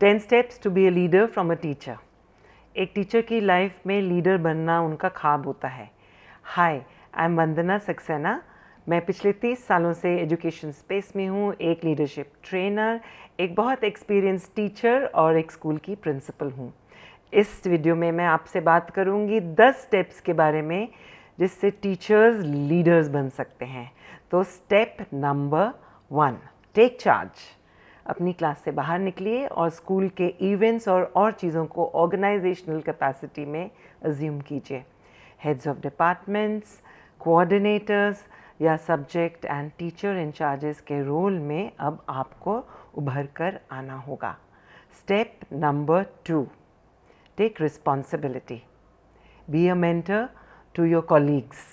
10 steps to be a leader from a teacher. एक teacher की life में leader बनना उनका ख्वाब होता है। Hi, I am Vandana Saxena. मैं पिछले 30 सालों से एजुकेशन स्पेस में हूँ, एक लीडरशिप ट्रेनर, एक बहुत एक्सपीरियंस टीचर और एक स्कूल की प्रिंसिपल हूँ। इस वीडियो में मैं आपसे बात करूँगी 10 स्टेप्स के बारे में जिससे टीचर्स लीडर्स बन सकते हैं। तो स्टेप नंबर 1, टेक चार्ज। अपनी क्लास से बाहर निकलिए और स्कूल के इवेंट्स और चीज़ों को ऑर्गेनाइजेशनल कैपेसिटी में अज्यूम कीजिए। हेड्स ऑफ डिपार्टमेंट्स, कोऑर्डिनेटर्स या सब्जेक्ट एंड टीचर इंचार्जेस के रोल में अब आपको उभर कर आना होगा। Step number 2, take responsibility. Be a mentor to your colleagues.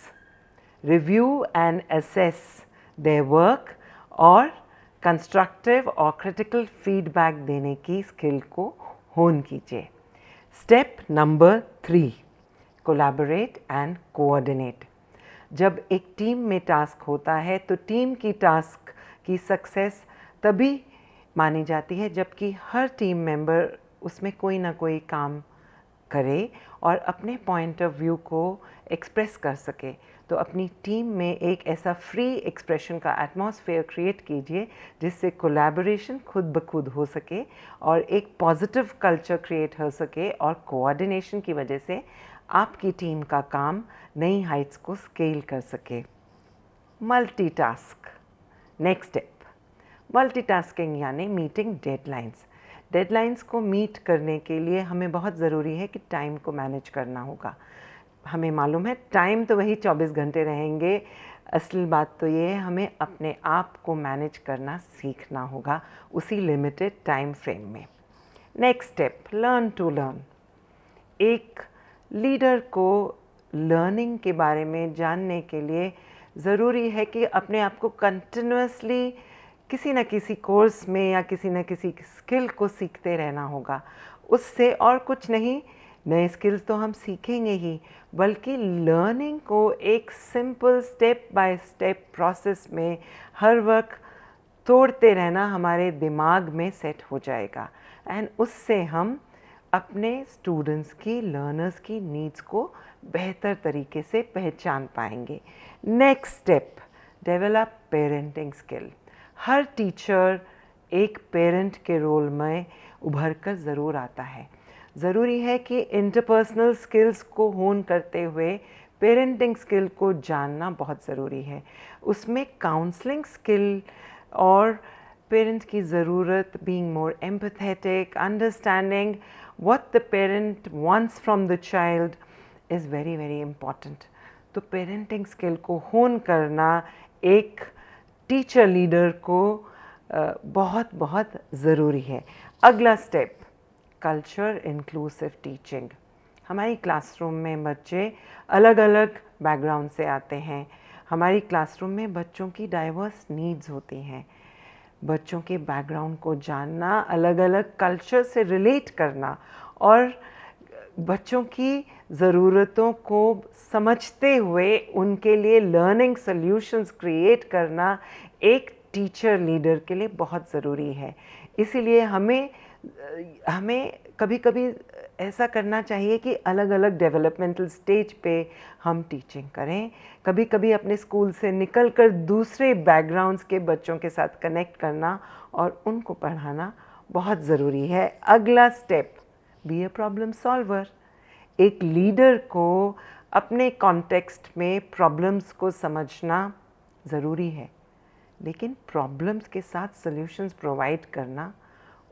Review and assess their work और कंस्ट्रक्टिव और क्रिटिकल फीडबैक देने की स्किल को होन कीजिए। Step number 3, collaborate and coordinate. जब एक टीम में टास्क होता है तो टीम की टास्क की सक्सेस तभी मानी जाती है जबकि हर टीम मेंबर उसमें कोई ना कोई काम करे और अपने पॉइंट ऑफ व्यू को एक्सप्रेस कर सके। तो अपनी टीम में एक ऐसा फ्री एक्सप्रेशन का एटमॉस्फेयर क्रिएट कीजिए जिससे कोलैबोरेशन खुद ब खुद हो सके और एक पॉजिटिव कल्चर क्रिएट हो सके और कोऑर्डिनेशन की वजह से आपकी टीम का काम नई हाइट्स को स्केल कर सके। मल्टीटास्क। नेक्स्ट स्टेप, मल्टीटास्किंग यानी मीटिंग डेडलाइंस। डेडलाइंस को मीट करने के लिए हमें बहुत ज़रूरी है कि टाइम को मैनेज करना होगा। हमें मालूम है टाइम तो वही 24 घंटे रहेंगे। असल बात तो ये है हमें अपने आप को मैनेज करना सीखना होगा उसी लिमिटेड टाइम फ्रेम में। Next step, learn to learn. एक लीडर को लर्निंग के बारे में जानने के लिए ज़रूरी है कि अपने आप को कंटिन्यूसली किसी न किसी कोर्स में या किसी न किसी स्किल को सीखते रहना होगा। उससे और कुछ नहीं, नए स्किल्स तो हम सीखेंगे ही, बल्कि लर्निंग को एक simple step by step process में हर वक्त तोड़ते रहना हमारे दिमाग में सेट हो जाएगा एंड उससे हम अपने स्टूडेंट्स की, लर्नर्स की नीड्स को बेहतर तरीके से पहचान पाएंगे। Next step, develop parenting skill. हर टीचर एक पेरेंट के रोल में उभर कर ज़रूर आता है। ज़रूरी है कि इंटरपर्सनल स्किल्स को होन करते हुए पेरेंटिंग स्किल को जानना बहुत ज़रूरी है। उसमें काउंसलिंग स्किल और पेरेंट की ज़रूरत, being more empathetic, understanding what the parent wants from the child is very very important. तो पेरेंटिंग स्किल को होन करना एक टीचर लीडर को बहुत बहुत ज़रूरी है। अगला स्टेप, कल्चर इंक्लूसिव टीचिंग। हमारी क्लासरूम में बच्चे अलग अलग बैकग्राउंड से आते हैं। हमारी क्लासरूम में बच्चों की डाइवर्स नीड्स होती हैं। बच्चों के बैकग्राउंड को जानना, अलग अलग कल्चर से रिलेट करना और बच्चों की ज़रूरतों को समझते हुए उनके लिए लर्निंग सॉल्यूशंस क्रिएट करना एक टीचर लीडर के लिए बहुत ज़रूरी है। इसीलिए हमें कभी कभी ऐसा करना चाहिए कि अलग अलग डेवलपमेंटल स्टेज पे हम टीचिंग करें। कभी कभी अपने स्कूल से निकलकर दूसरे बैकग्राउंड्स के बच्चों के साथ कनेक्ट करना और उनको पढ़ाना बहुत ज़रूरी है। अगला step, be a problem solver. एक लीडर को अपने कॉन्टेक्स्ट में प्रॉब्लम्स को समझना ज़रूरी है, लेकिन प्रॉब्लम्स के साथ सॉल्यूशंस प्रोवाइड करना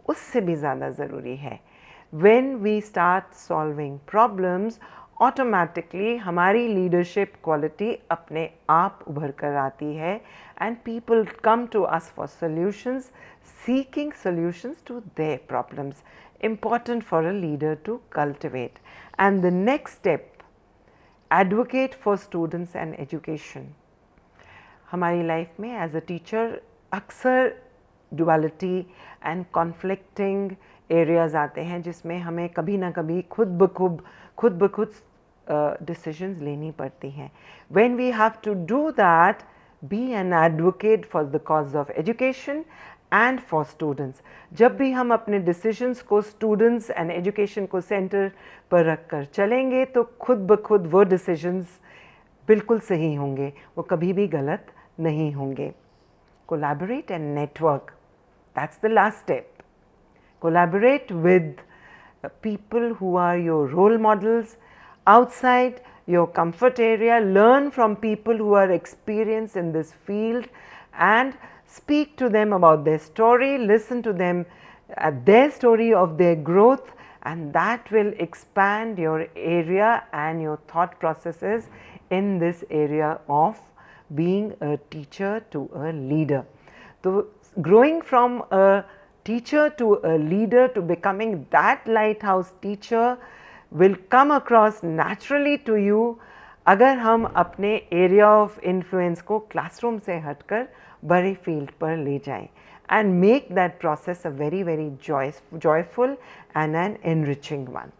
उससे भी ज़्यादा ज़रूरी है। When we start solving problems, automatically हमारी लीडरशिप क्वालिटी अपने आप उभर कर आती है and people come to us for solutions, seeking solutions to their problems. Important for a leader to cultivate. And the next step, advocate for students and education. हमारी life में as a teacher अक्सर duality and conflicting areas आते हैं जिसमें हमें कभी ना कभी खुद ब खुद डिसीजंस लेनी पड़ती हैं. When we have to do that, be an advocate for the cause of education and for students. जब भी हम अपने डिसीजंस को स्टूडेंट्स एंड एजुकेशन को सेंटर पर रख कर चलेंगे तो खुद ब खुद वो डिसीजंस बिल्कुल सही होंगे, वो कभी भी गलत नहीं होंगे। Collaborate and network, that's the last step. Collaborate with people who are your role models outside your comfort area. Learn from people who are experienced in this field and speak to them about their story. Listen to them their story of their growth, and that will expand your area and your thought processes in this area of being a teacher to a leader. So growing from a teacher to a leader to becoming that lighthouse teacher will come across naturally to you अगर हम अपने area of influence को classroom से हटकर बड़े field पर ले जाएं and make that process a very joyful and an enriching one.